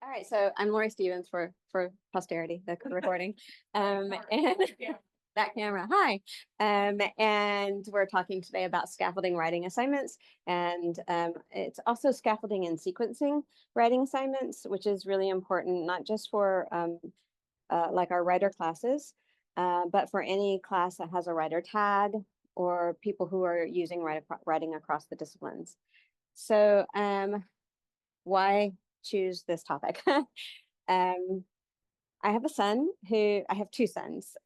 All right, so I'm Lori Stevens for posterity, the recording, and that camera. Hi, and we're talking today about scaffolding writing assignments, and it's also scaffolding and sequencing writing assignments, which is really important, not just for like our writer classes, but for any class that has a writer tag or people who are using writing across the disciplines. So, why choose this topic? I have I have two sons,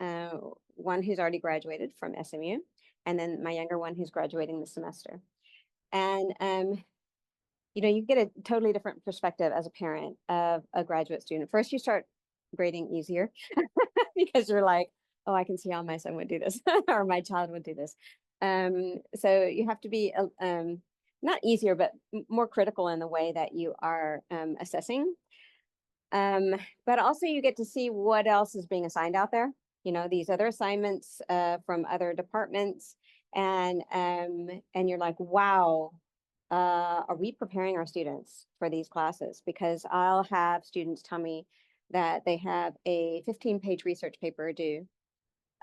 one who's already graduated from SMU, and then my younger one who's graduating this semester. And, you get a totally different perspective as a parent of a graduate student. First, you start grading easier because you're like, oh, I can see how my son would do this or my child would do this. So you have to be not easier, but more critical in the way that you are assessing. But also you get to see what else is being assigned out there, these other assignments from other departments. And you're like, wow, are we preparing our students for these classes? Because I'll have students tell me that they have a 15-page research paper due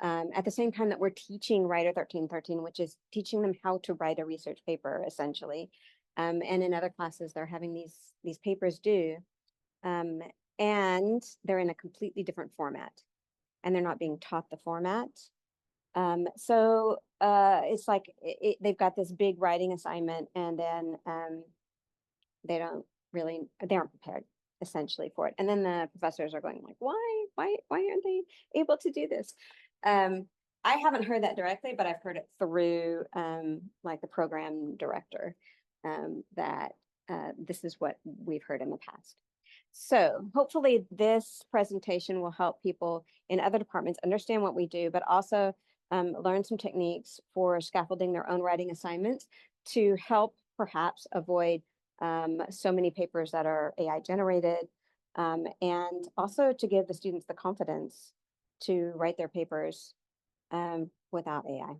at the same time that we're teaching Writer 1313, which is teaching them how to write a research paper, essentially. And in other classes, they're having these papers due, and they're in a completely different format, and they're not being taught the format. So it's like they've got this big writing assignment, and then they aren't prepared essentially for it. And then the professors are going like, why aren't they able to do this? I haven't heard that directly, but I've heard it through like the program director, that this is what we've heard in the past. So hopefully this presentation will help people in other departments understand what we do, but also learn some techniques for scaffolding their own writing assignments to help perhaps avoid so many papers that are AI generated, and also to give the students the confidence to write their papers without AI.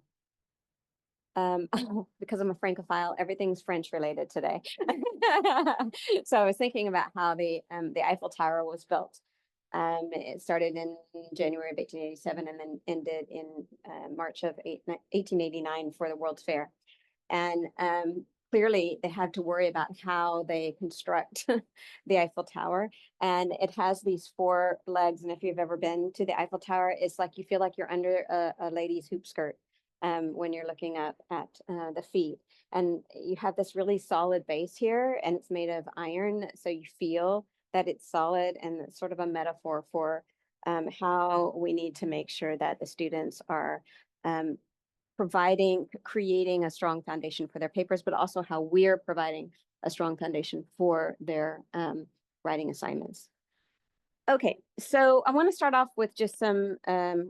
Because I'm a Francophile, everything's French related today. So I was thinking about how the Eiffel Tower was built. It started in January of 1887 and then ended in March of 1889 for the World's Fair. And clearly they had to worry about how they construct the Eiffel Tower. And it has these 4 legs. And if you've ever been to the Eiffel Tower, it's like you feel like you're under a lady's hoop skirt when you're looking up at the feet. And you have this really solid base here, and it's made of iron. So you feel that it's solid, and it's sort of a metaphor for how we need to make sure that the students are creating a strong foundation for their papers, but also how we're providing a strong foundation for their writing assignments. Okay, so I want to start off with just some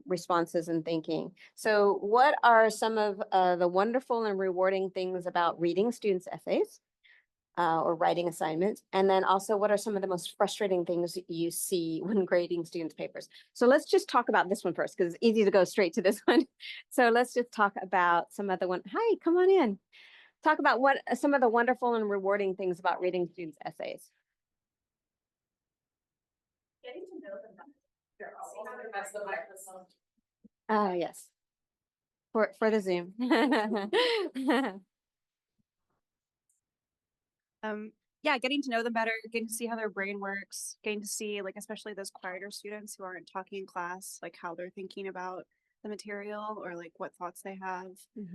responses and thinking. So what are some of the wonderful and rewarding things about reading students' essays or writing assignments? And then also, what are some of the most frustrating things you see when grading students' papers? So let's just talk about this one first, because it's easy to go straight to this one. So let's just talk about some of the one. Hi, come on in. Talk about what some of the wonderful and rewarding things about reading students' essays. Getting to know them better. Oh, yes. For the Zoom. Yeah, getting to know them better, getting to see how their brain works, getting to see, like, especially those quieter students who aren't talking in class, like how they're thinking about the material, or like what thoughts they have,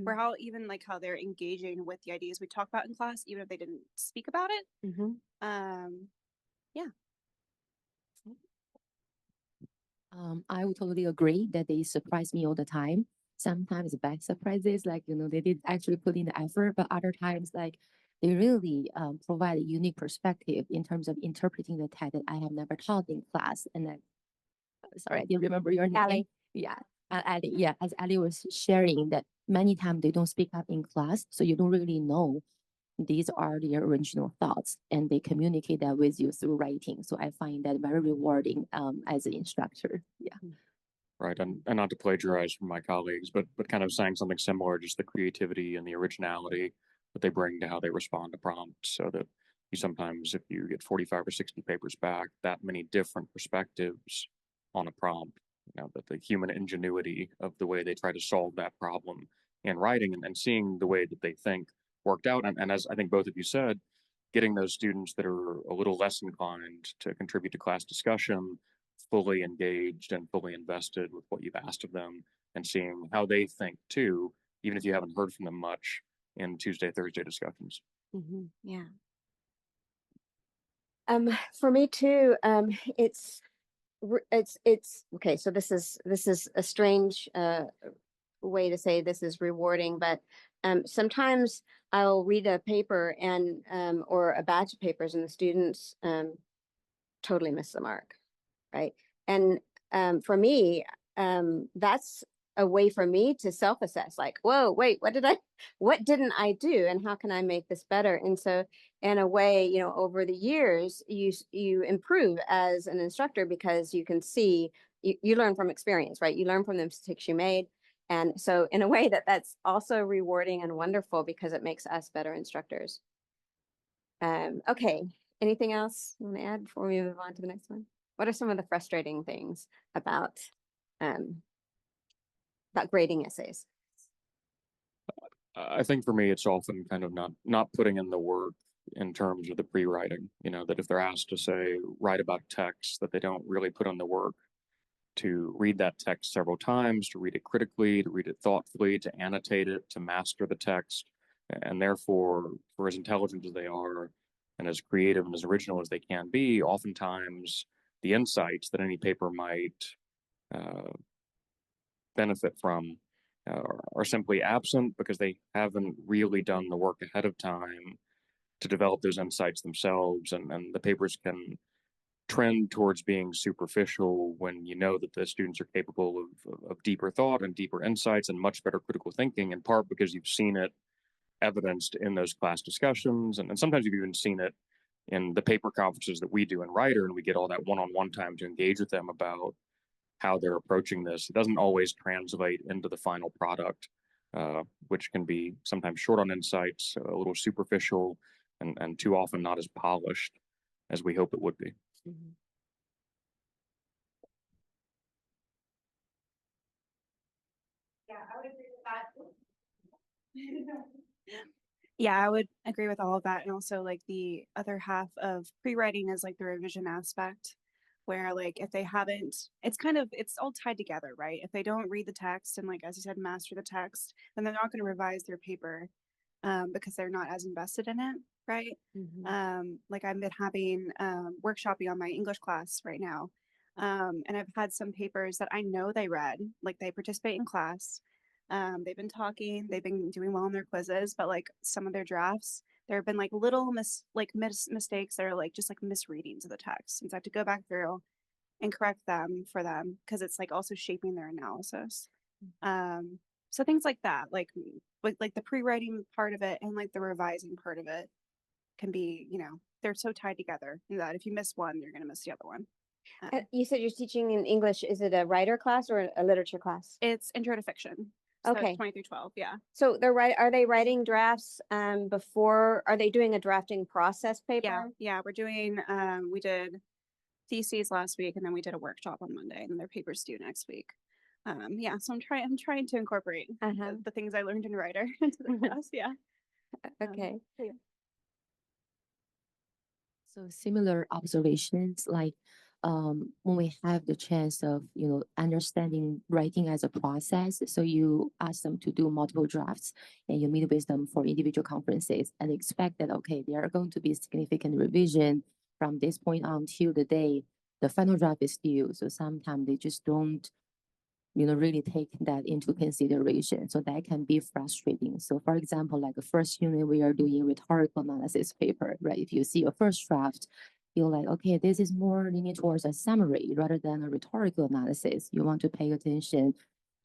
or how even like how they're engaging with the ideas we talk about in class, even if they didn't speak about it. Yeah. I would totally agree that they surprise me all the time. Sometimes bad surprises, like, they did actually put in the effort, but other times, like, they really provide a unique perspective in terms of interpreting the text that I have never taught in class. And then, sorry, I didn't remember your name. Ali. Yeah, Ali. Yeah, as Ali was sharing, that many times they don't speak up in class, so you don't really know these are their original thoughts, and they communicate that with you through writing. So I find that very rewarding as an instructor. Yeah. Right, and not to plagiarize from my colleagues, but kind of saying something similar, just the creativity and the originality that they bring to how they respond to prompts, so that you sometimes, if you get 45 or 60 papers back, that many different perspectives on a prompt, that the human ingenuity of the way they try to solve that problem in writing and seeing the way that they think worked out. And as I think both of you said, getting those students that are a little less inclined to contribute to class discussion fully engaged and fully invested with what you've asked of them, and seeing how they think too, even if you haven't heard from them much in Tuesday, Thursday discussions. Yeah. For me too, it's okay. So this is a strange way to say this is rewarding, but sometimes I'll read a paper and or a batch of papers, and the students totally miss the mark, right? And for me, that's a way for me to self-assess, like, whoa, wait, what didn't I do, and how can I make this better? And so in a way, over the years, you improve as an instructor, because you can see, you learn from experience, right? You learn from the mistakes you made. And so in a way that's also rewarding and wonderful, because it makes us better instructors. Okay, anything else you want to add before we move on to the next one? What are some of the frustrating things about grading essays? I think for me, it's often kind of not putting in the work in terms of the pre-writing, that if they're asked to say, write about text, that they don't really put in the work to read that text several times, to read it critically, to read it thoughtfully, to annotate it, to master the text. And therefore, for as intelligent as they are and as creative and as original as they can be, oftentimes the insights that any paper might benefit from are simply absent, because they haven't really done the work ahead of time to develop those insights themselves. And the papers can trend towards being superficial when you know that the students are capable of deeper thought and deeper insights and much better critical thinking, in part because you've seen it evidenced in those class discussions. And sometimes you've even seen it in the paper conferences that we do in Writer, and we get all that one-on-one time to engage with them about how they're approaching this. It doesn't always translate into the final product, which can be sometimes short on insights, a little superficial, and too often not as polished as we hope it would be. Yeah, I would agree with that. Yeah, I would agree with all of that. And also, like, the other half of pre-writing is like the revision aspect, where, like, if they haven't, it's all tied together, right? If they don't read the text and, like, as you said, master the text, then they're not going to revise their paper because they're not as invested in it, right? Like, I've been having workshopping on my English class right now. And I've had some papers that I know they read, like, they participate in class. They've been talking, they've been doing well in their quizzes, but, like, some of their drafts, there have been, like, little mistakes that are, like, just like misreadings of the text. And so I have to go back through and correct them for them, because it's, like, also shaping their analysis. So things like that, like the pre-writing part of it and, like, the revising part of it can be, they're so tied together that if you miss one, you're going to miss the other one. You said you're teaching in English. Is it a writer class or a literature class? It's intro to fiction. So Okay. 20 through 12. Yeah. So are they writing drafts before? Are they doing a drafting process paper? Yeah. We're doing, we did theses last week, and then we did a workshop on Monday, and their papers due next week. Yeah. So I'm trying to incorporate the things I learned in writer into the class. Yeah. Okay. So similar observations, like when we have the chance of, understanding writing as a process, so you ask them to do multiple drafts and you meet with them for individual conferences and expect that, okay, there are going to be significant revision from this point on till the day the final draft is due. So sometimes they just don't, really take that into consideration. So that can be frustrating. So for example, like the first unit, we are doing rhetorical analysis paper, right? If you see a first draft, you're like, okay, this is more leaning towards a summary rather than a rhetorical analysis. You want to pay attention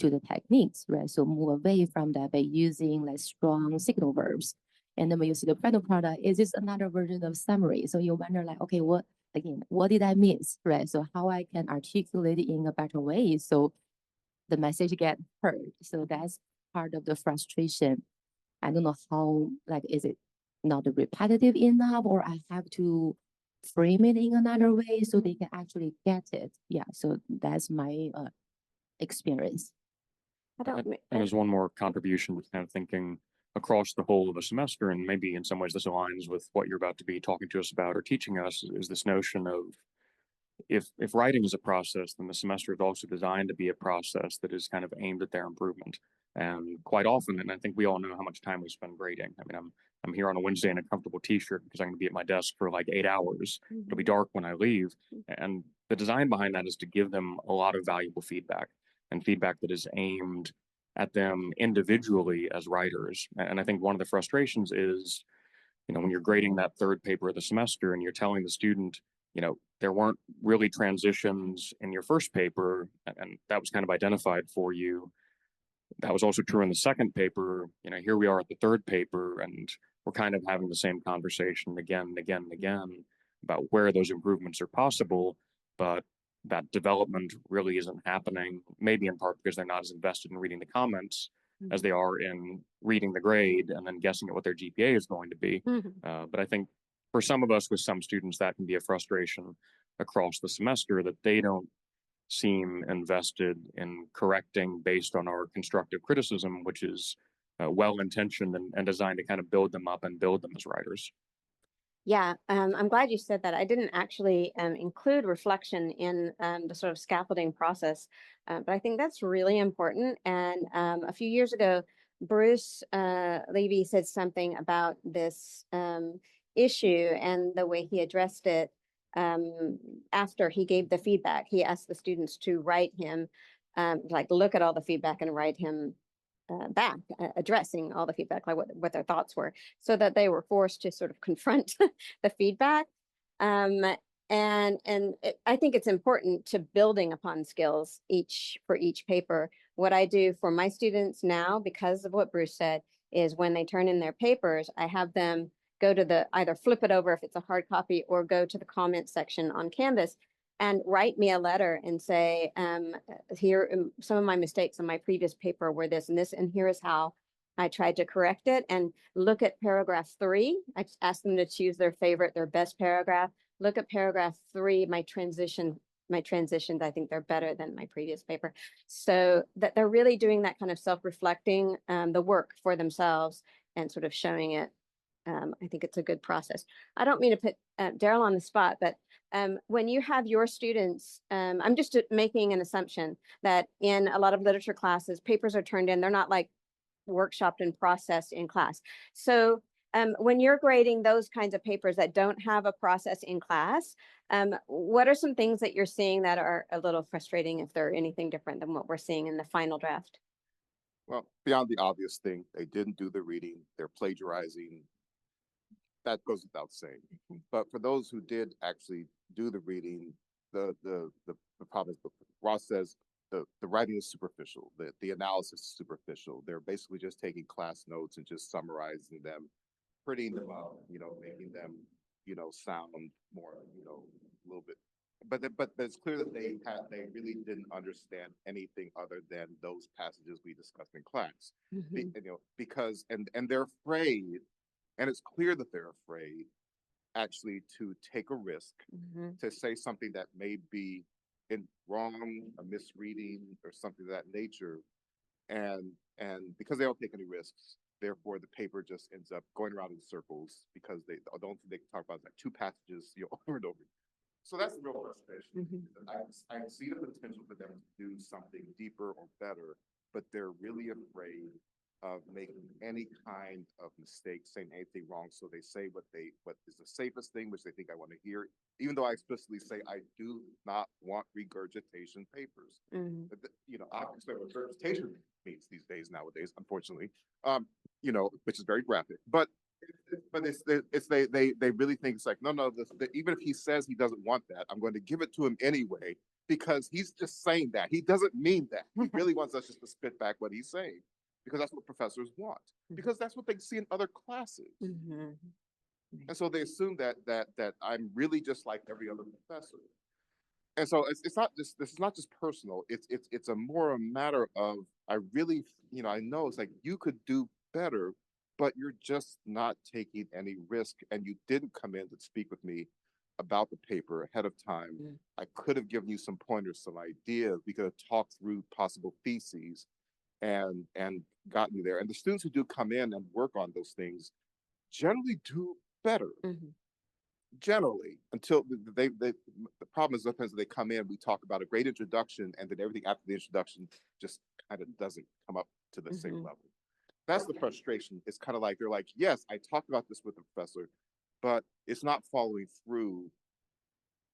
to the techniques, right? So move away from that by using like strong signal verbs. And then when you see the final product, is this another version of summary? So you wonder like, okay, what did I miss, right? So how I can articulate it in a better way so the message get heard. So that's part of the frustration. I don't know how, is it not repetitive enough, or I have to frame it in another way so they can actually get it. Yeah, so that's my experience. I don't, And there's one more contribution with kind of thinking across the whole of a semester, and maybe in some ways this aligns with what you're about to be talking to us about or teaching us, is this notion of if writing is a process, then the semester is also designed to be a process that is kind of aimed at their improvement. And quite often, and I think we all know how much time we spend grading. I mean, I'm here on a Wednesday in a comfortable t-shirt because I'm going to be at my desk for like 8 hours. It'll be dark when I leave. And the design behind that is to give them a lot of valuable feedback, and feedback that is aimed at them individually as writers. And I think one of the frustrations is, when you're grading that third paper of the semester and you're telling the student, there weren't really transitions in your first paper, and that was kind of identified for you. That was also true in the second paper. Here we are at the third paper, and we're kind of having the same conversation again and again and again about where those improvements are possible, but that development really isn't happening, maybe in part because they're not as invested in reading the comments as they are in reading the grade and then guessing at what their GPA is going to be. But I think for some of us, with some students, that can be a frustration across the semester, that they don't seem invested in correcting based on our constructive criticism, which is well-intentioned and designed to kind of build them up and build them as writers. Yeah, I'm glad you said that. I didn't actually include reflection in the sort of scaffolding process, but I think that's really important. And a few years ago, Bruce Levy said something about this issue and the way he addressed it. After he gave the feedback, he asked the students to write him, like look at all the feedback and write him back, addressing all the feedback, like what their thoughts were, so that they were forced to sort of confront the feedback. I think it's important to building upon skills for each paper. What I do for my students now, because of what Bruce said, is when they turn in their papers, I have them go to either flip it over if it's a hard copy, or go to the comment section on Canvas and write me a letter and say, here, some of my mistakes in my previous paper were this and this, and here is how I tried to correct it. And look at paragraph 3. I asked them to choose their best paragraph. Look at paragraph 3, my transitions, I think they're better than my previous paper. So that they're really doing that kind of self-reflecting, the work for themselves and sort of showing it. I think it's a good process. I don't mean to put Daryl on the spot, but when you have your students, I'm just making an assumption that in a lot of literature classes, papers are turned in, they're not like workshopped and processed in class. So when you're grading those kinds of papers that don't have a process in class, what are some things that you're seeing that are a little frustrating, if they're anything different than what we're seeing in the final draft? Well, beyond the obvious thing, they didn't do the reading, they're plagiarizing. That goes without saying. But for those who did actually do the reading, the problem is, Ross says the writing is superficial, the analysis is superficial. They're basically just taking class notes and just summarizing them, prettying them up, making them, sound more, a little bit. But it's clear that they really didn't understand anything other than those passages we discussed in class. Because they're afraid. And it's clear that they're afraid actually to take a risk, to say something that may be wrong, a misreading, or something of that nature. And because they don't take any risks, therefore the paper just ends up going around in circles, because they don't think they can talk about like 2 passages, over and over. So that's the real frustration. I see the potential for them to do something deeper or better, but they're really afraid of making any kind of mistake, saying anything wrong. So they say what is the safest thing, which they think I want to hear, even though I explicitly say I do not want regurgitation papers. But obviously what regurgitation means these days nowadays, unfortunately, which is very graphic. But they really think it's like, no, even if he says he doesn't want that, I'm going to give it to him anyway, because he's just saying that. He doesn't mean that. He really wants us just to spit back what he's saying, because that's what professors want, because that's what they see in other classes. And so they assume that I'm really just like every other professor. And so this is not just personal. It's a more a matter of, I really, I know it's like, you could do better, but you're just not taking any risk. And you didn't come in to speak with me about the paper ahead of time. Mm. I could have given you some pointers, some ideas. We could have talked through possible theses and gotten you there. And the students who do come in and work on those things generally do better. Mhm. Generally, until the problem is sometimes they come in, we talk about a great introduction, and then everything after the introduction just kind of doesn't come up to the same Mhm. level. That's the frustration. It's kind of like they're like, yes, I talked about this with the professor, but it's not following through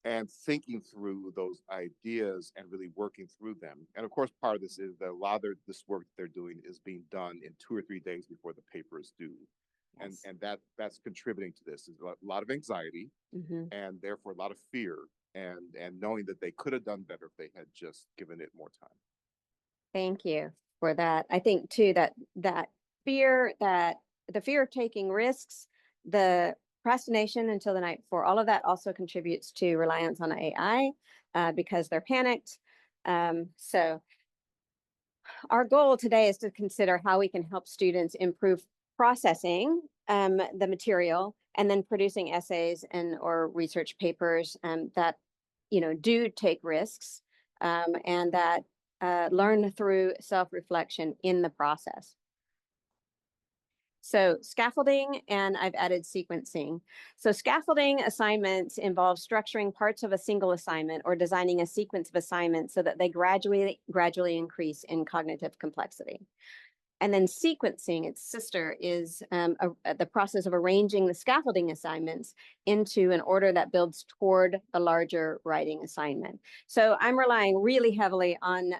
and thinking through those ideas and really working through them. And of course, part of this is that a lot of this work that they're doing is being done in 2 or 3 days before the paper is due. Yes. And that's contributing to this. Is a lot of anxiety Mhm. and therefore a lot of fear and knowing that they could have done better if they had just given it more time. Thank you for that. I think too that fear, that the fear of taking risks, the procrastination until the night before, all of that also contributes to reliance on AI because they're panicked. So our goal today is to consider how we can help students improve processing the material and then producing essays and or research papers that do take risks and that learn through self-reflection in the process. So scaffolding, and I've added sequencing. So scaffolding assignments involve structuring parts of a single assignment or designing a sequence of assignments so that they gradually increase in cognitive complexity. And then sequencing, its sister, is the process of arranging the scaffolding assignments into an order that builds toward the larger writing assignment. So I'm relying really heavily on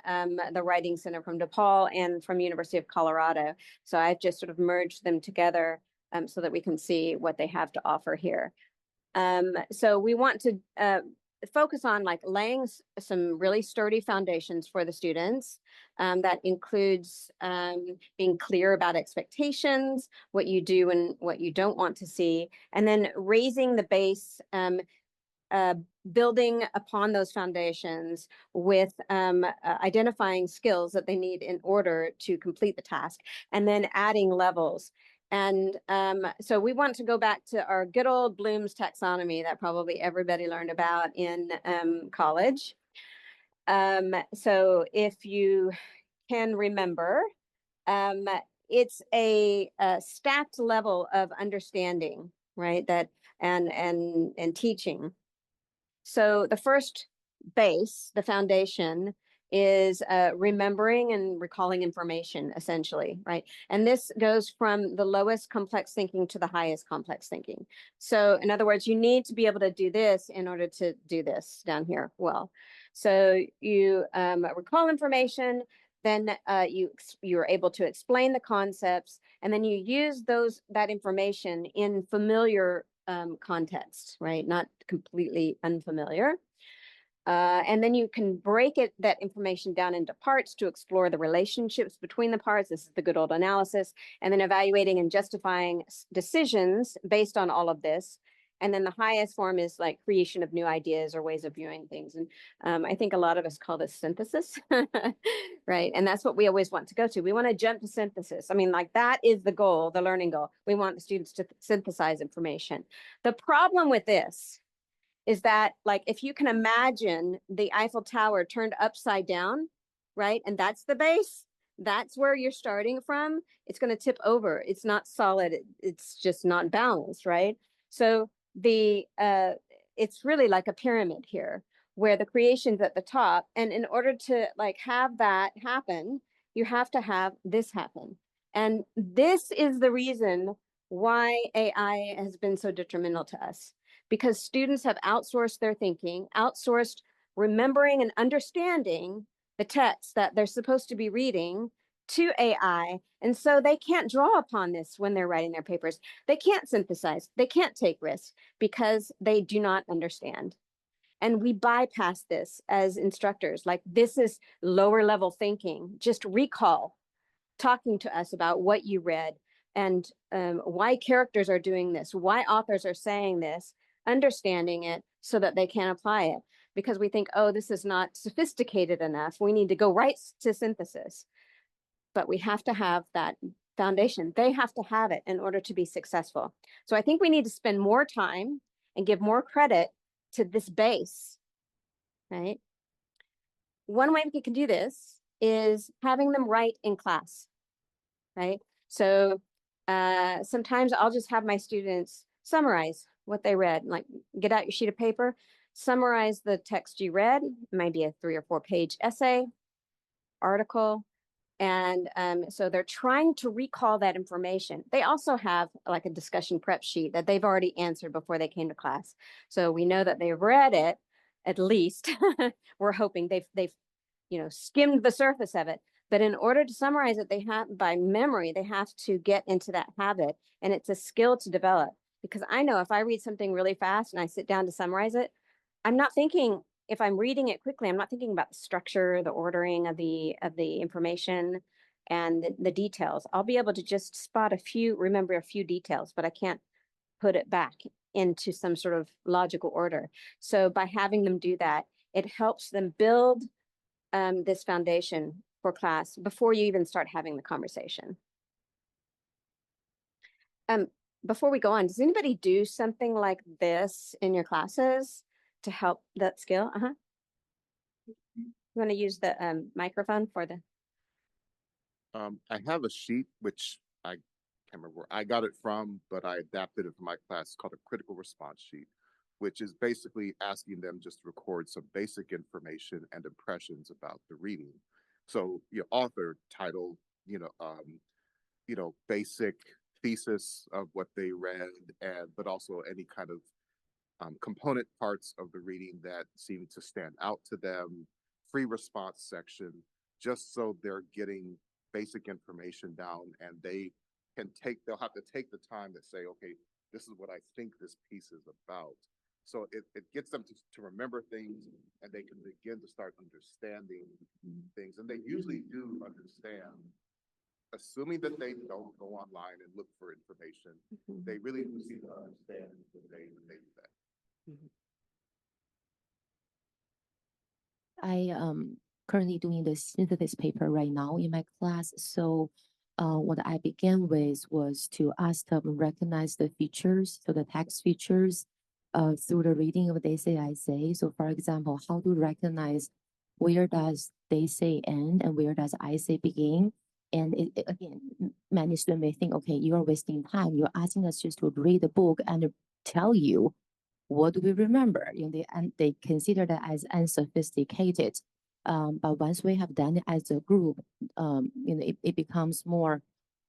the Writing Center from DePaul and from University of Colorado. So I've just sort of merged them together so that we can see what they have to offer here. So we want to focus on like laying some really sturdy foundations for the students. That includes being clear about expectations, what you do and what you don't want to see, and then raising the base, building upon those foundations with identifying skills that they need in order to complete the task, and then adding levels. And so we want to go back to our good old Bloom's taxonomy that probably everybody learned about in college. So if you can remember, it's a stacked level of understanding, right? That and teaching. So the first base, the foundation, is remembering and recalling information, essentially, right? And this goes from the lowest complex thinking to the highest complex thinking. So in other words, you need to be able to do this in order to do this down here well. So you recall information, then you're able to explain the concepts, and then you use that information in familiar context, right? Not completely unfamiliar. And then you can break that information down into parts to explore the relationships between the parts. This is the good old analysis. And then evaluating and justifying decisions based on all of this. And then the highest form is like creation of new ideas or ways of viewing things. And I think a lot of us call this synthesis, right? And that's what we always want to go to. We want to jump to synthesis. I mean, like that is the goal, the learning goal. We want the students to synthesize information. The problem with this is that, like, if you can imagine the Eiffel Tower turned upside down, right? And that's the base. That's where you're starting from. It's going to tip over. It's not solid. It's just not balanced, right? So it's really like a pyramid here where the creation's at the top. And in order to like have that happen, you have to have this happen. And this is the reason why AI has been so detrimental to us, because students have outsourced their thinking, outsourced remembering and understanding the text that they're supposed to be reading to AI. And so they can't draw upon this when they're writing their papers. They can't synthesize, they can't take risks because they do not understand. And we bypass this as instructors. Like, this is lower level thinking. Just recall talking to us about what you read and why characters are doing this, why authors are saying this, understanding it so that they can apply it. Because we think, oh, this is not sophisticated enough. We need to go right to synthesis. But we have to have that foundation. They have to have it in order to be successful. So I think we need to spend more time and give more credit to this base, right? One way we can do this is having them write in class, right? So sometimes I'll just have my students summarize what they read, like get out your sheet of paper, summarize the text you read. It might be a 3 or 4 page essay, article. And so they're trying to recall that information. They also have like a discussion prep sheet that they've already answered before they came to class. So we know that they've read it, at least. We're hoping they've skimmed the surface of it. But in order to summarize it, they have by memory, they have to get into that habit. And it's a skill to develop, because I know if I read something really fast and I sit down to summarize it, I'm not thinking, if I'm reading it quickly, I'm not thinking about the structure, the ordering of the information and the details. I'll be able to just remember a few details, but I can't put it back into some sort of logical order. So by having them do that, it helps them build this foundation for class before you even start having the conversation. Before we go on, does anybody do something like this in your classes to help that skill? You want to use the microphone for the. I have a sheet, which I can't remember where I got it from, but I adapted it for my class. It's called a critical response sheet, which is basically asking them just to record some basic information and impressions about the reading. So your author, title, basic thesis of what they read, but also any kind of component parts of the reading that seem to stand out to them, free response section, just so they're getting basic information down, and they'll have to take the time to say, okay, this is what I think this piece is about. So it gets them to remember things, and they can begin to start understanding things. And they usually do understand, assuming that they don't go online and look for information. They really do seem to understand when they do that. I currently doing the synthesis paper right now in my class. So what I began with was to ask them recognize the features, so the text features through the reading of they say, I say. So for example, how to recognize where does they say end and where does I say begin. And again, many students may think, okay, you're wasting time. You're asking us just to read the book and tell you what do we remember? They consider that as unsophisticated. But once we have done it as a group, it becomes more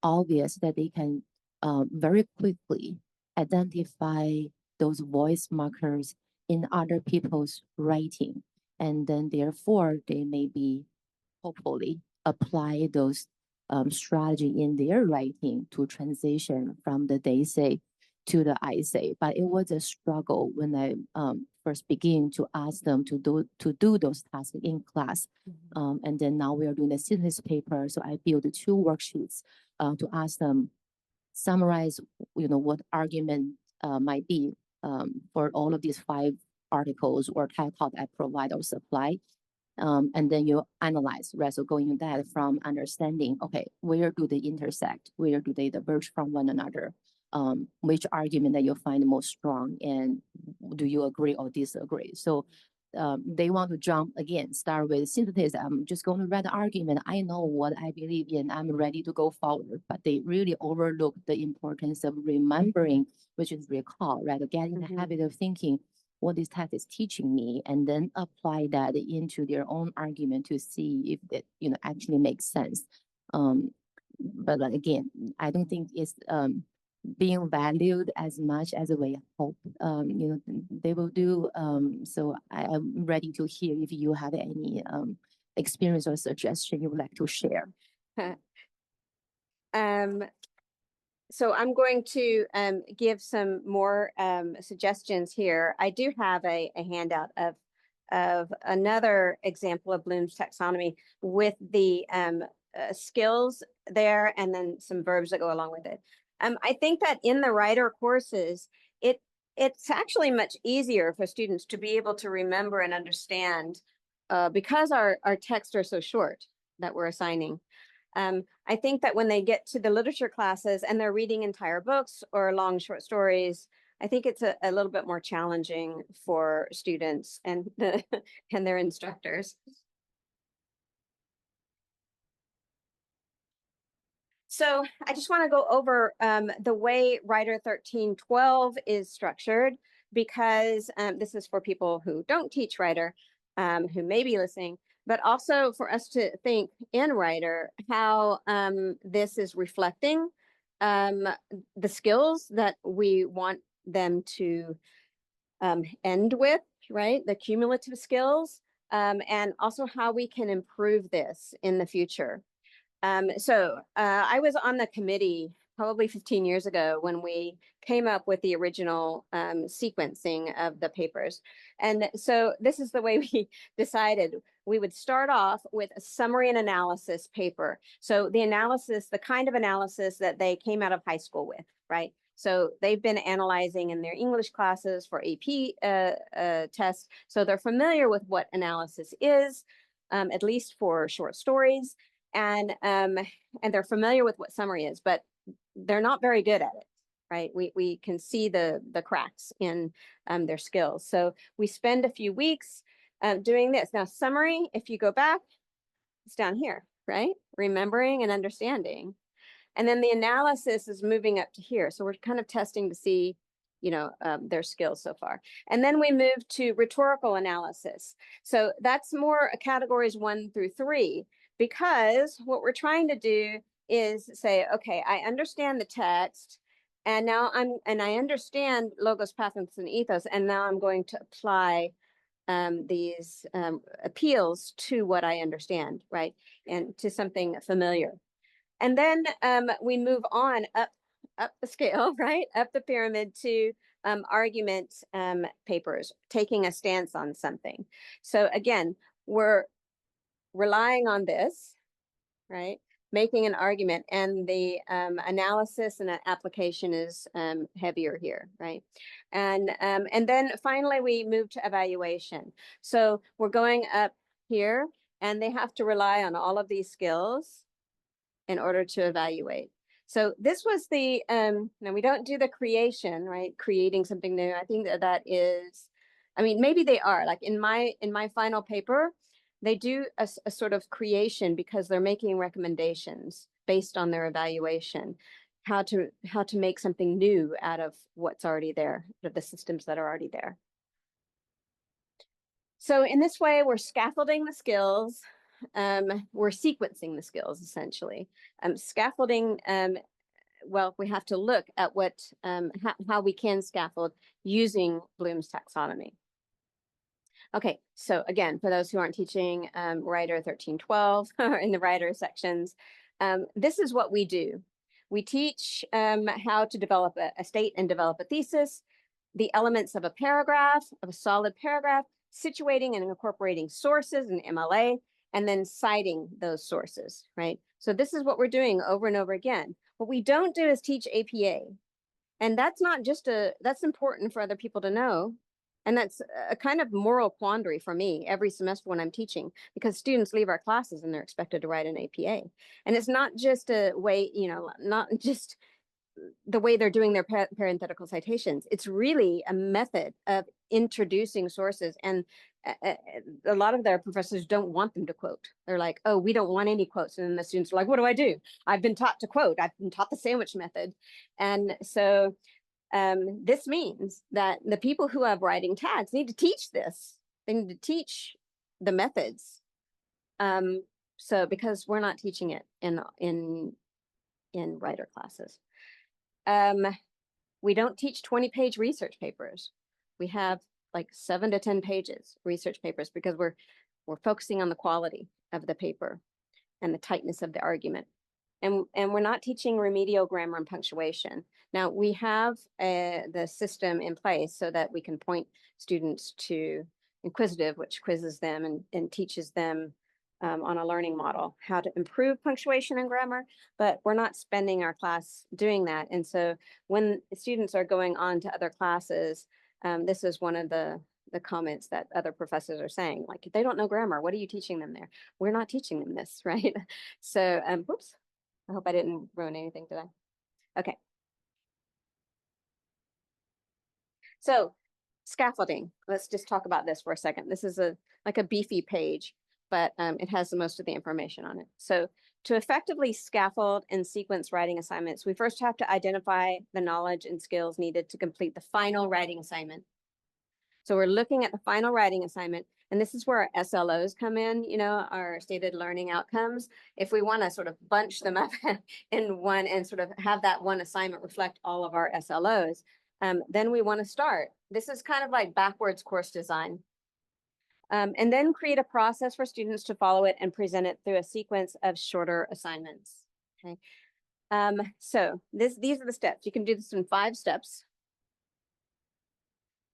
obvious that they can very quickly identify those voice markers in other people's writing. And then therefore they may be hopefully apply those strategy in their writing to transition from the they say to the I say. But it was a struggle when I first began to ask them to do those tasks in class. And then now we are doing the synthesis paper. So I built 2 worksheets to ask them summarize, what argument might be for all of these 5 articles or title I provide or supply. And then you analyze, right? So going that from understanding, okay, where do they intersect? Where do they diverge from one another? Which argument that you find most strong, and do you agree or disagree? So they want to jump again, start with synthesis. I'm just going to read the argument. I know what I believe in. I'm ready to go forward. But they really overlook the importance of remembering, which is recall, right? Getting the habit of thinking what this text is teaching me, and then apply that into their own argument to see if it actually makes sense. But again, I don't think it's being valued as much as we hope they will do. So I'm ready to hear if you have any experience or suggestion you would like to share. So I'm going to give some more suggestions here. I do have a handout of another example of Bloom's taxonomy with the skills there, and then some verbs that go along with it. I think that in the writer courses, it's actually much easier for students to be able to remember and understand because our texts are so short that we're assigning. I think that when they get to the literature classes and they're reading entire books or long short stories, I think it's a little bit more challenging for students and and their instructors. So I just want to go over the way Writer 1312 is structured, because this is for people who don't teach Writer, who may be listening, but also for us to think in Writer how this is reflecting the skills that we want them to end with, right? The cumulative skills, and also how we can improve this in the future. I was on the committee probably 15 years ago when we came up with the original sequencing of the papers. And so this is the way we decided. We would start off with a summary and analysis paper. So the analysis, the kind of analysis that they came out of high school with, right? So they've been analyzing in their English classes for AP tests. So they're familiar with what analysis is, at least for short stories. And they're familiar with what summary is, but they're not very good at it, right? We can see the cracks in their skills. So we spend a few weeks doing this. Now, summary, if you go back, it's down here, right? Remembering and understanding. And then the analysis is moving up to here. So we're kind of testing to see, their skills so far. And then we move to rhetorical analysis. So that's more categories 1 through 3. Because what we're trying to do is say, okay, I understand the text, and now I understand logos, pathos, and ethos, and now I'm going to apply these appeals to what I understand, right, and to something familiar. And then we move on up the scale, right, up the pyramid to argument papers, taking a stance on something. So again, we're relying on this, right? Making an argument, and the analysis and application is heavier here, right? And then finally we move to evaluation. So we're going up here, and they have to rely on all of these skills in order to evaluate. So this was the now we don't do the creation, right? Creating something new. I think that is, I mean, maybe they are, like in my final paper, they do a sort of creation because they're making recommendations based on their evaluation, how to make something new out of what's already there, of the systems that are already there. So in this way, we're scaffolding the skills. We're sequencing the skills, essentially. Scaffolding, well, we have to look at what how we can scaffold using Bloom's taxonomy. Okay, so again, for those who aren't teaching Writer 1312 or in the Writer sections, this is what we do. We teach how to develop a state and develop a thesis, the elements of a paragraph, of a solid paragraph, situating and incorporating sources in MLA, and then citing those sources, right? So this is what we're doing over and over again. What we don't do is teach APA. And that's not just that's important for other people to know. And that's a kind of moral quandary for me every semester when I'm teaching, because students leave our classes and they're expected to write an APA. And it's not just a way, not just the way they're doing their parenthetical citations. It's really a method of introducing sources. And a lot of their professors don't want them to quote. They're like, oh, we don't want any quotes. And then the students are like, what do I do? I've been taught to quote. I've been taught the sandwich method. And so this means that the people who have writing tags need to teach this. They need to teach the methods. So because we're not teaching it in Writer classes. We don't teach 20-page research papers. We have like 7 to 10 pages research papers because we're focusing on the quality of the paper and the tightness of the argument. And we're not teaching remedial grammar and punctuation. Now we have the system in place so that we can point students to Inquisitive, which quizzes them and teaches them on a learning model how to improve punctuation and grammar, but we're not spending our class doing that. And so when students are going on to other classes, this is one of the the comments that other professors are saying, like, they don't know grammar. What are you teaching them there? We're not teaching them this, right? So, whoops, I hope I didn't ruin anything, did I? Okay. So scaffolding, let's just talk about this for a second. This is like a beefy page, but it has the most of the information on it. So to effectively scaffold and sequence writing assignments, we first have to identify the knowledge and skills needed to complete the final writing assignment. So we're looking at the final writing assignment, and this is where our SLOs come in, you know, our stated learning outcomes. If we want to sort of bunch them up in one and sort of have that one assignment reflect all of our SLOs, then we want to start. This is kind of like backwards course design. And then create a process for students to follow it and present it through a sequence of shorter assignments. Okay. So these are the steps. You can do this in 5 steps.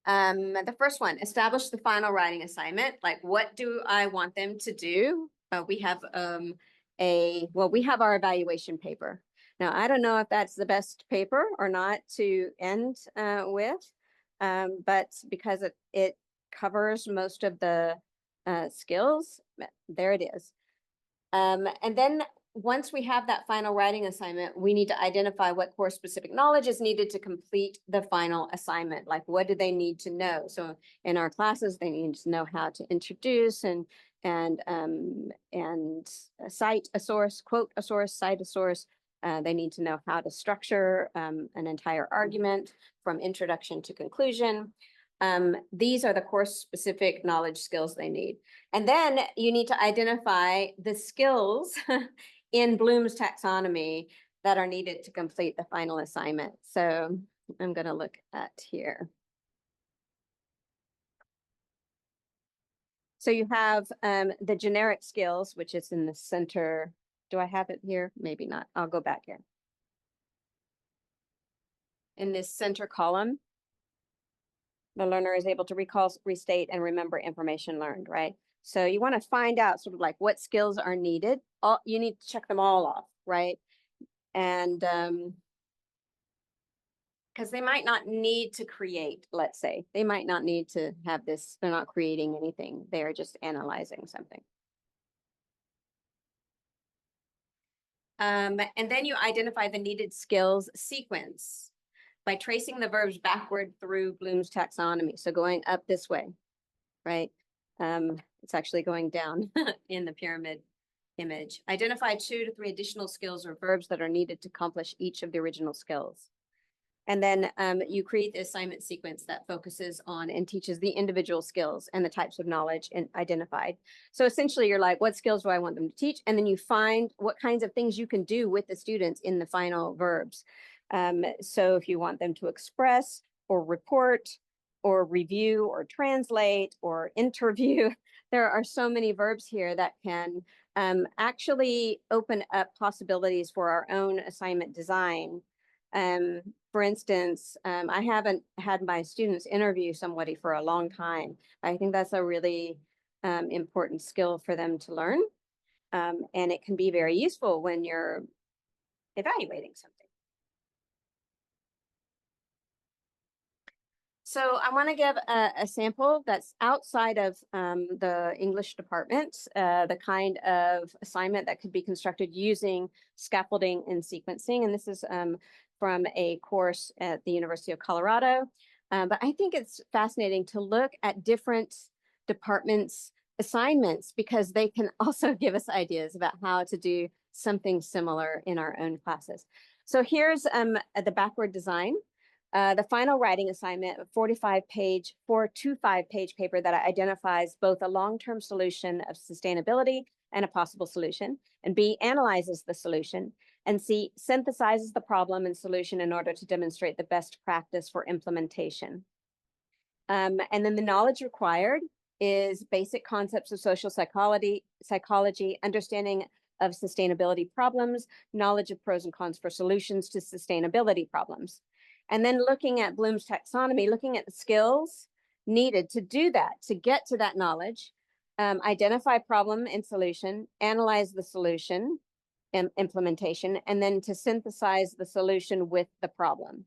The first one, establish the final writing assignment. Like, what do I want them to do? We have we have our evaluation paper. Now, I don't know if that's the best paper or not to end with, but because it covers most of the skills, there it is. And then once we have that final writing assignment, we need to identify what course specific knowledge is needed to complete the final assignment. Like, what do they need to know? So in our classes, they need to know how to introduce and cite a source, quote a source, cite a source. They need to know how to structure an entire argument from introduction to conclusion. These are the course specific knowledge skills they need. And then you need to identify the skills in Bloom's taxonomy that are needed to complete the final assignment. So I'm going to look at here. So you have the generic skills, which is in the center. Do I have it here? Maybe not. I'll go back here. In this center column, the learner is able to recall, restate, and remember information learned, right? So you want to find out sort of like what skills are needed. You need to check them all off, right? And because they might not need to create, let's say. They might not need to have this. They're not creating anything. They're just analyzing something. And then you identify the needed skills sequence by tracing the verbs backward through Bloom's taxonomy. So going up this way, right? It's actually going down in the pyramid image. Identify 2 to 3 additional skills or verbs that are needed to accomplish each of the original skills. And then you create the assignment sequence that focuses on and teaches the individual skills and the types of knowledge identified. So essentially you're like, what skills do I want them to teach? And then you find what kinds of things you can do with the students in the final verbs. So if you want them to express or report or review or translate or interview, there are so many verbs here that can actually open up possibilities for our own assignment design. For instance, I haven't had my students interview somebody for a long time. I think that's a really important skill for them to learn. And it can be very useful when you're evaluating something. So I want to give a sample that's outside of the English department, the kind of assignment that could be constructed using scaffolding and sequencing. And this is from a course at the University of Colorado. But I think it's fascinating to look at different departments' assignments because they can also give us ideas about how to do something similar in our own classes. So here's the backward design. The final writing assignment, a 4-to-5 page paper that identifies both a long-term solution of sustainability and a possible solution, and B, analyzes the solution, and C, synthesizes the problem and solution in order to demonstrate the best practice for implementation. And then the knowledge required is basic concepts of social psychology, understanding of sustainability problems, knowledge of pros and cons for solutions to sustainability problems. And then looking at Bloom's taxonomy, looking at the skills needed to do that, to get to that knowledge, identify problem and solution, analyze the solution and implementation, and then to synthesize the solution with the problem.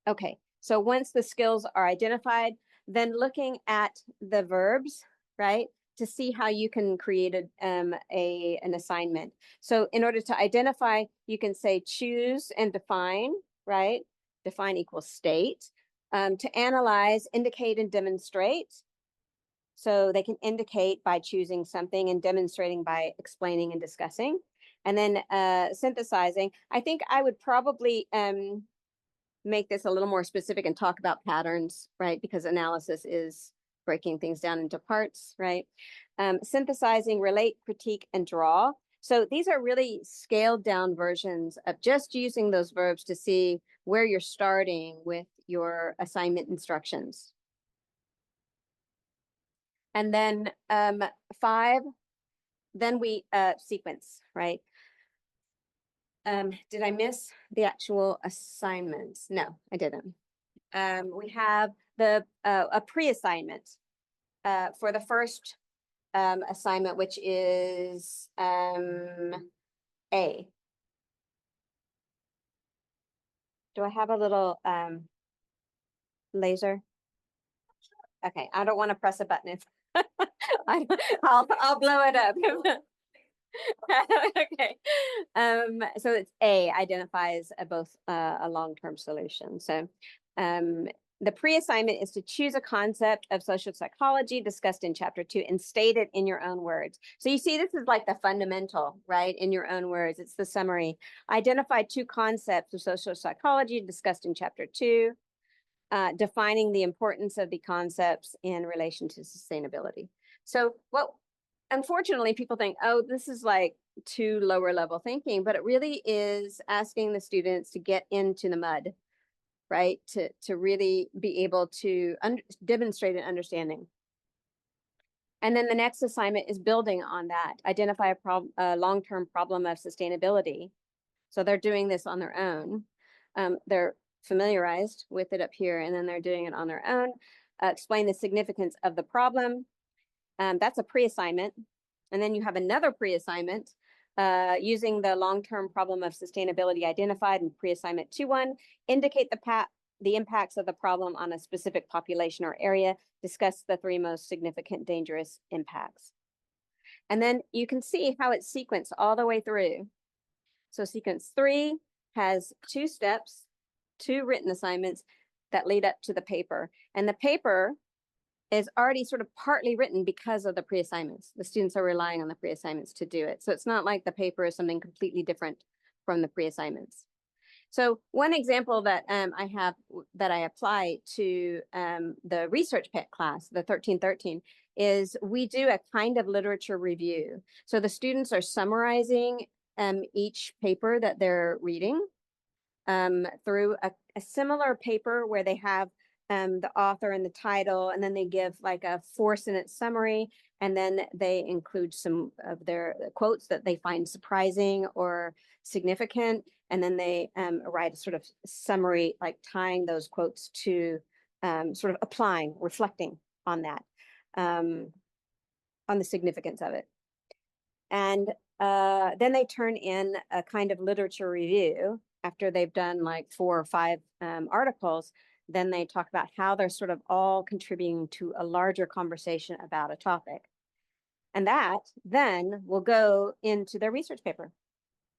Okay, so once the skills are identified, then looking at the verbs, right, to see how you can create an assignment. So in order to identify, you can say choose and define, right? Define equals state. To analyze, indicate and demonstrate. So they can indicate by choosing something and demonstrating by explaining and discussing. And then synthesizing. I think I would probably make this a little more specific and talk about patterns, right? Because analysis is breaking things down into parts, right? Synthesizing, relate, critique, and draw. So these are really scaled down versions of just using those verbs to see where you're starting with your assignment instructions. And then 5, then we sequence, right? Did I miss the actual assignments? No, I didn't. We have a pre-assignment for the first assignment, which is A. Do I have a little laser? Okay, I don't want to press a button. If I'll blow it up. Okay. So it's A, identifies both a long-term solution. So the pre-assignment is to choose a concept of social psychology discussed in chapter 2 and state it in your own words. So you see, this is like the fundamental, right? In your own words, it's the summary. Identify 2 concepts of social psychology discussed in chapter 2, defining the importance of the concepts in relation to sustainability. So unfortunately, people think, oh, this is like too lower level thinking, but it really is asking the students to get into the mud, right? To really be able to demonstrate an understanding. And then the next assignment is building on that, identify a long-term problem of sustainability. So they're doing this on their own. They're familiarized with it up here, and then they're doing it on their own. Explain the significance of the problem. That's a pre-assignment. And then you have another pre-assignment using the long-term problem of sustainability identified in pre-assignment 2.1, indicate the impacts of the problem on a specific population or area, discuss the 3 most significant dangerous impacts. And then you can see how it's sequenced all the way through. So sequence 3 has 2 steps, 2 written assignments that lead up to the paper. And the paper is already sort of partly written because of the pre-assignments. The students are relying on the pre-assignments to do it. So it's not like the paper is something completely different from the pre-assignments. So one example that I have that I apply to the research pet class, the 1313, is we do a kind of literature review. So the students are summarizing each paper that they're reading through a similar paper where they have the author and the title, and then they give like a 4-sentence summary, and then they include some of their quotes that they find surprising or significant, and then they write a sort of summary, like tying those quotes to sort of applying, reflecting on that, on the significance of it. And then they turn in a kind of literature review after they've done like 4 or 5 articles. Then they talk about how they're sort of all contributing to a larger conversation about a topic. And that then will go into their research paper,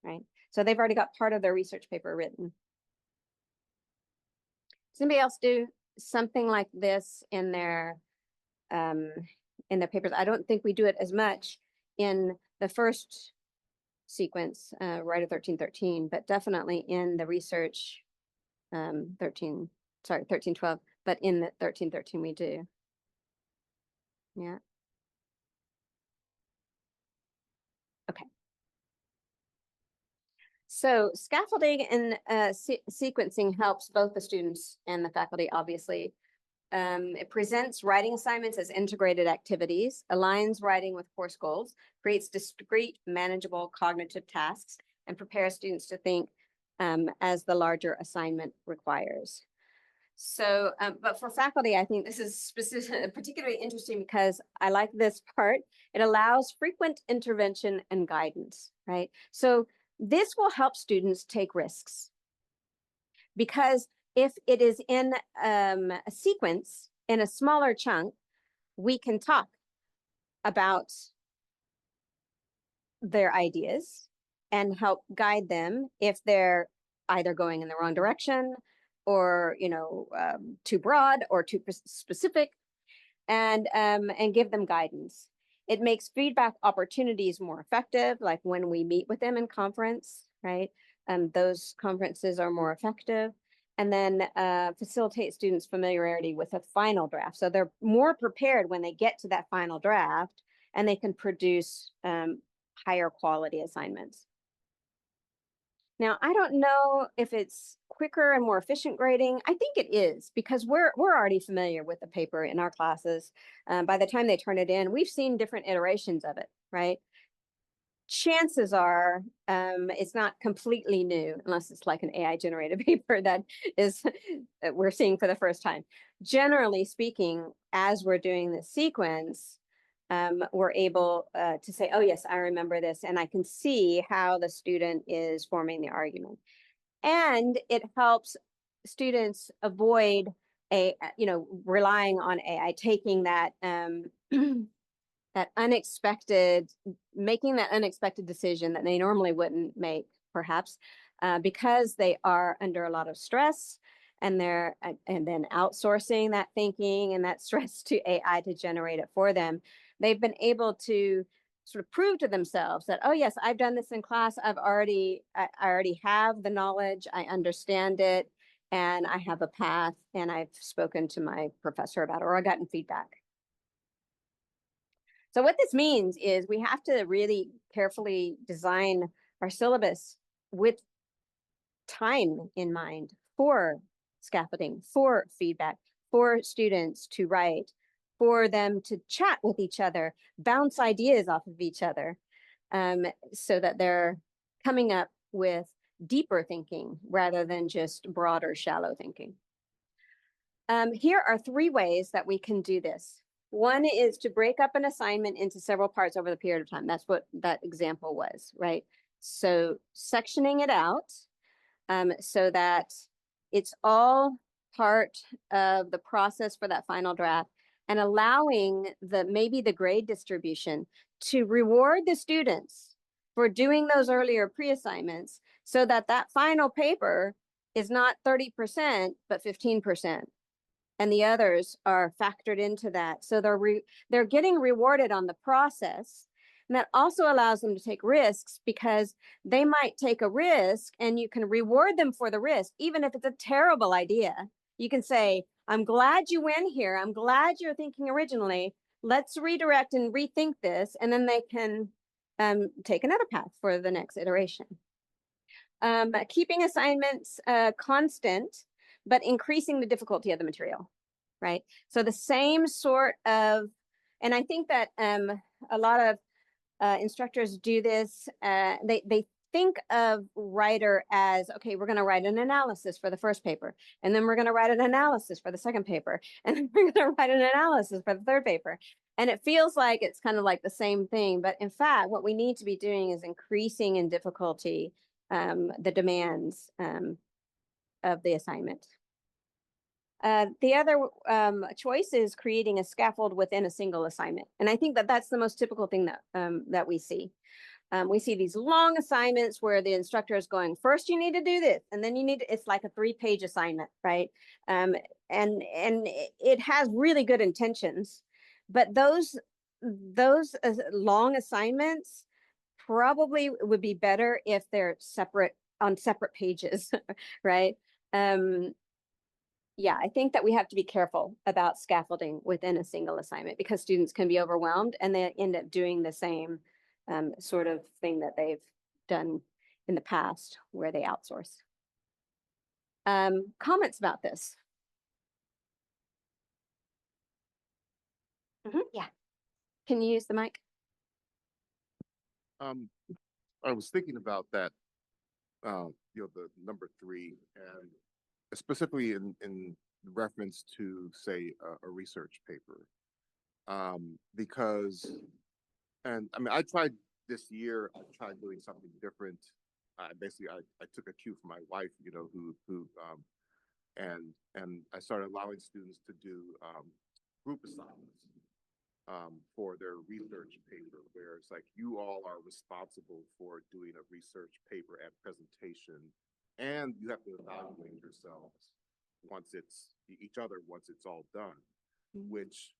right? So they've already got part of their research paper written. Does anybody else do something like this in their papers? I don't think we do it as much in the first sequence, right of 1313, but definitely in the research 1312, but in the 1313 we do. Yeah. Okay. So scaffolding and sequencing helps both the students and the faculty, obviously. It presents writing assignments as integrated activities, aligns writing with course goals, creates discrete, manageable cognitive tasks, and prepares students to think as the larger assignment requires. So, but for faculty, I think this is particularly interesting because I like this part. It allows frequent intervention and guidance, right? So this will help students take risks, because if it is in a sequence, in a smaller chunk, we can talk about their ideas and help guide them if they're either going in the wrong direction or, too broad or too specific, and give them guidance. It makes feedback opportunities more effective, like when we meet with them in conference, right? Those conferences are more effective. And then facilitate students' familiarity with a final draft. So they're more prepared when they get to that final draft, and they can produce higher quality assignments. Now, I don't know if it's quicker and more efficient grading. I think it is, because we're already familiar with the paper in our classes. By the time they turn it in, we've seen different iterations of it, right? Chances are it's not completely new, unless it's like an AI generated paper that we're seeing for the first time. Generally speaking, as we're doing this sequence, we're able to say, oh yes, I remember this, and I can see how the student is forming the argument. And it helps students avoid relying on AI, taking that making that unexpected decision that they normally wouldn't make, perhaps, because they are under a lot of stress, and then outsourcing that thinking and that stress to AI to generate it for them. They've been able to sort of prove to themselves that, oh yes, I've done this in class. I already have the knowledge. I understand it, and I have a path, and I've spoken to my professor about it, or I've gotten feedback. So what this means is we have to really carefully design our syllabus with time in mind for scaffolding, for feedback, for students to write, for them to chat with each other, bounce ideas off of each other, so that they're coming up with deeper thinking rather than just broader, shallow thinking. Here are 3 ways that we can do this. One is to break up an assignment into several parts over the period of time. That's what that example was, right? So sectioning it out so that it's all part of the process for that final draft, and allowing maybe the grade distribution to reward the students for doing those earlier pre-assignments, so that that final paper is not 30%, but 15%. And the others are factored into that. So they're getting rewarded on the process. And that also allows them to take risks, because they might take a risk and you can reward them for the risk, even if it's a terrible idea. You can say, I'm glad you went here. I'm glad you're thinking originally. Let's redirect and rethink this. And then they can take another path for the next iteration. Keeping assignments constant, but increasing the difficulty of the material, right? So the same sort of, and I think that a lot of instructors do this. They think of writer as, okay, we're going to write an analysis for the first paper, and then we're going to write an analysis for the second paper, and then we're going to write an analysis for the third paper. And it feels like it's kind of like the same thing, but in fact, what we need to be doing is increasing in difficulty the demands of the assignment. The other choice is creating a scaffold within a single assignment. And I think that that's the most typical thing that we see. We see these long assignments where the instructor is going, first you need to do this, and then it's like a 3-page assignment, right? And it has really good intentions, but those long assignments probably would be better if they're on separate pages, right? Yeah, I think that we have to be careful about scaffolding within a single assignment, because students can be overwhelmed and they end up doing the same sort of thing that they've done in the past, where they outsource. Comments about this? Yeah. Can you use the mic? I was thinking about that, the number 3, and specifically in reference to, say, a research paper, because, and I mean, I tried this year. I tried doing something different. Basically, I took a cue from my wife, who and I started allowing students to do group assignments for their research paper, where it's like you all are responsible for doing a research paper and presentation, and you have to evaluate yourselves once it's each other once it's all done, which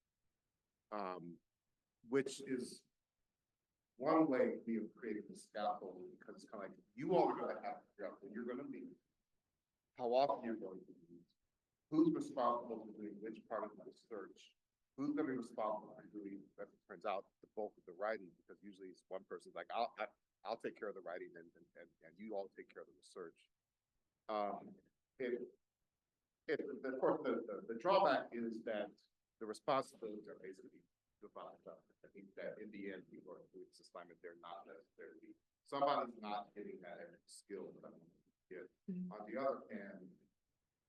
is one way we have created the scaffold, because it's kind of like you all are going to have to figure out when you're going to meet, how often you're going to meet, who's responsible for doing which part of the research, who's going to be responsible for doing, as it turns out, the bulk of the writing, because usually it's one person's like, I'll take care of the writing and you all take care of the research. Of course, the drawback is that the responsibilities are basically divided up. I think that in the end, people are doing this assignment, they're not necessarily, somebody's not hitting that every skill that they get. On the other hand,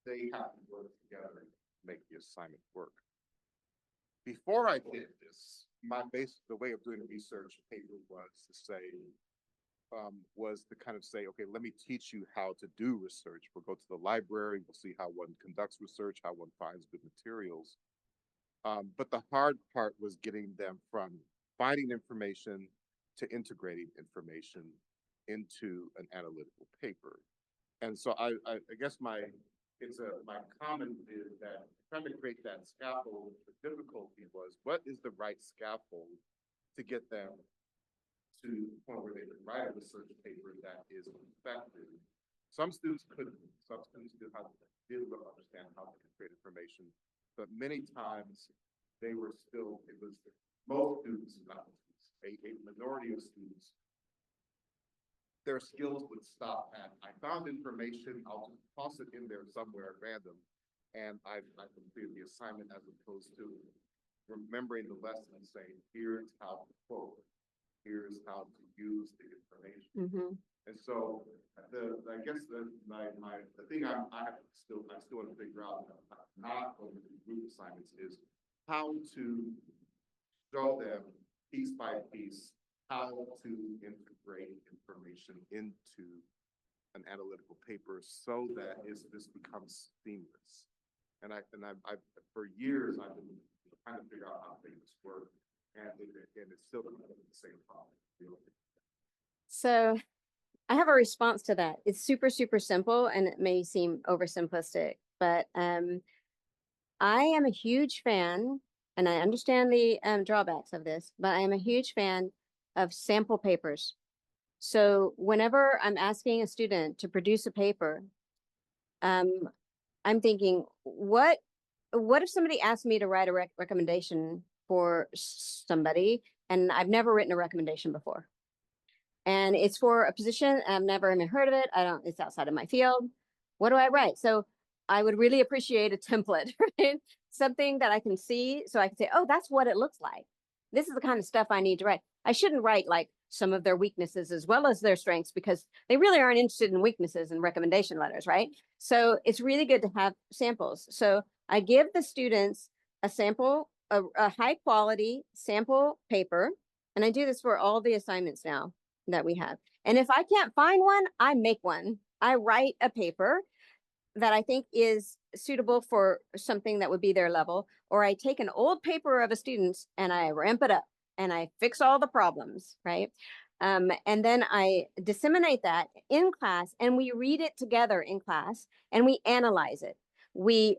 they have to work together to make the assignment work. Before I did this, the way of doing a research paper was to say, okay, let me teach you how to do research. We'll go to the library, we'll see how one conducts research, how one finds good materials. But the hard part was getting them from finding information to integrating information into an analytical paper. And so I guess my comment is that trying to create that scaffold, the difficulty was, what is the right scaffold to get them to the point where they can write a research paper that is effective? Some students couldn't. Some students didn't understand how to create information, but many times they were still, it was most students, not a minority of students, their skills would stop at, I found information, I'll just toss it in there somewhere random, and I completed the assignment, as opposed to remembering the lesson and saying, here's how to quote, here's how to use the information. And so I guess the thing I still want to figure out, not over the group assignments, is how to show them piece by piece how to integrate information into an analytical paper so that this becomes seamless. And I for years I've been trying to figure out how to make this work, and it's still the same problem. So I have a response to that. It's super, super simple, and it may seem oversimplistic, but I am a huge fan, and I understand the drawbacks of this, but I am a huge fan of sample papers. So whenever I'm asking a student to produce a paper, I'm thinking, what if somebody asked me to write a recommendation for somebody, and I've never written a recommendation before, and it's for a position, and I've never even heard of it. It's outside of my field. What do I write? So I would really appreciate a template, right? Something that I can see, so I can say, oh, that's what it looks like. This is the kind of stuff I need to write. I shouldn't write like some of their weaknesses as well as their strengths, because they really aren't interested in weaknesses in recommendation letters, right? So it's really good to have samples. So I give the students a sample, a high quality sample paper, and I do this for all the assignments now that we have. And if I can't find one, I make one. I write a paper that I think is suitable for something that would be their level, or I take an old paper of a student's and I ramp it up and I fix all the problems, right? And then I disseminate that in class, and we read it together in class, and we analyze it. We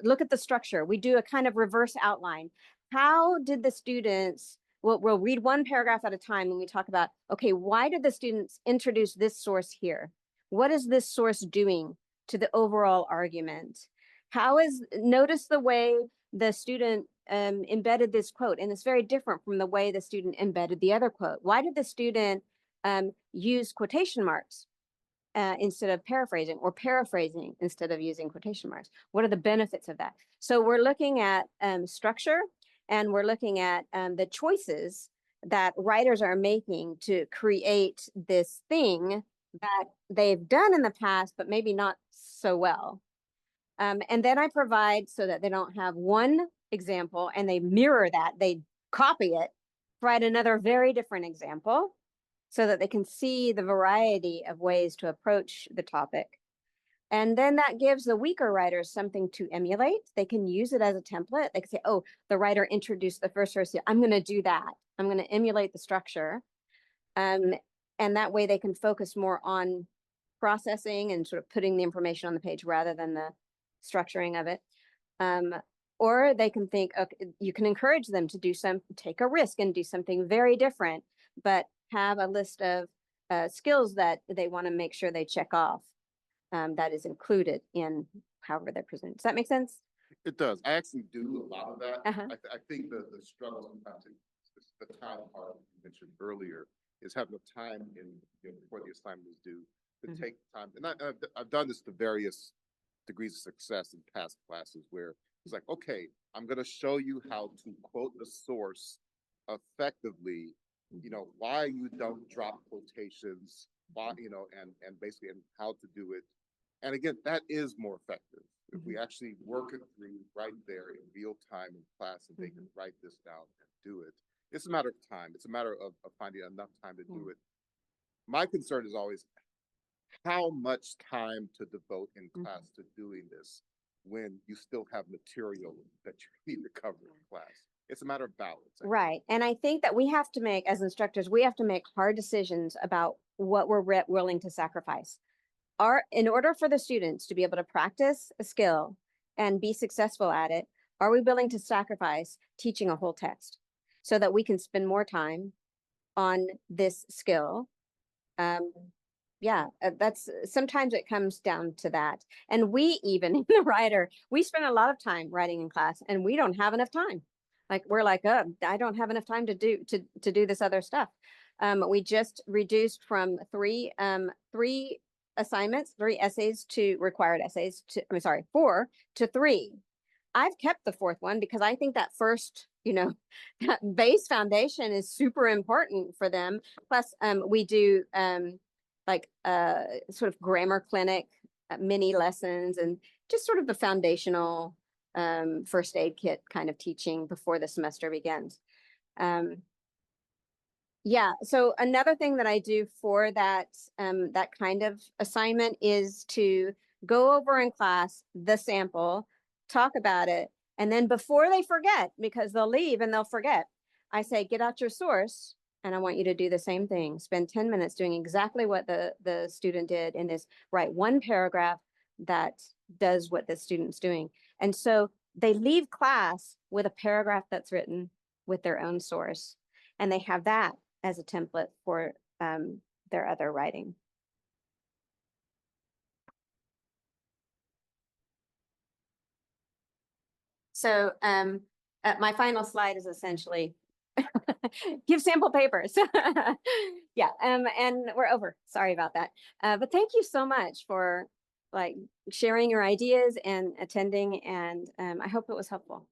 look at the structure. We do a kind of reverse outline. How did the students, we'll read one paragraph at a time, and we talk about, okay, why did the students introduce this source here? What is this source doing to the overall argument? Notice the way the student embedded this quote, and it's very different from the way the student embedded the other quote. Why did the student use quotation marks instead of paraphrasing, or paraphrasing instead of using quotation marks? What are the benefits of that? So we're looking at structure, and we're looking at the choices that writers are making to create this thing that they've done in the past, but maybe not so well. And then I provide, so that they don't have one example and they mirror that, they copy it, provide another very different example so that they can see the variety of ways to approach the topic. And then that gives the weaker writers something to emulate. They can use it as a template. They can say, oh, the writer introduced the first source. I'm going to do that. I'm going to emulate the structure. And that way they can focus more on processing and sort of putting the information on the page rather than the structuring of it. Or they can think, okay, you can encourage them to take a risk and do something very different, but have a list of skills that they want to make sure they check off. That is included in however they're presented. Does that make sense? It does. I actually do a lot of that. Uh-huh. I think the struggle sometimes is the time part you mentioned earlier is having the time before the assignment is due to Mhm. take time. And I've done this to various degrees of success in past classes where it's like, okay, I'm going to show you how to quote the source effectively, why you don't drop quotations, why, and basically and how to do it. And again, that is more effective if we actually work it through right there in real time in class and they can write this down and do it. It's a matter of time. It's a matter of finding enough time to do it. My concern is always how much time to devote in class to doing this when you still have material that you need to cover in class. It's a matter of balance. I think. Right. And I think that we have to make, as instructors, we have to make hard decisions about what we're willing to sacrifice. In order for the students to be able to practice a skill and be successful at it, are we willing to sacrifice teaching a whole text so that we can spend more time on this skill? That's sometimes it comes down to that. And we even in the writer, we spend a lot of time writing in class and we don't have enough time. Like we're like, oh, I don't have enough time to do this other stuff. We just reduced from three assignments, 3 essays to required essays to, I'm sorry, 4 to 3. I've kept the 4th one because I think that first, that base foundation is super important for them. Plus, we do like sort of grammar clinic mini lessons and just sort of the foundational first aid kit kind of teaching before the semester begins. Yeah, so another thing that I do for that that kind of assignment is to go over in class the sample, talk about it, and then before they forget, because they'll leave and they'll forget, I say, get out your source, and I want you to do the same thing. Spend 10 minutes doing exactly what the student did in this, write one paragraph that does what the student's doing. And so they leave class with a paragraph that's written with their own source, and they have that as a template for their other writing. So my final slide is essentially give sample papers. Yeah, and we're over. Sorry about that. But thank you so much for sharing your ideas and attending, and I hope it was helpful.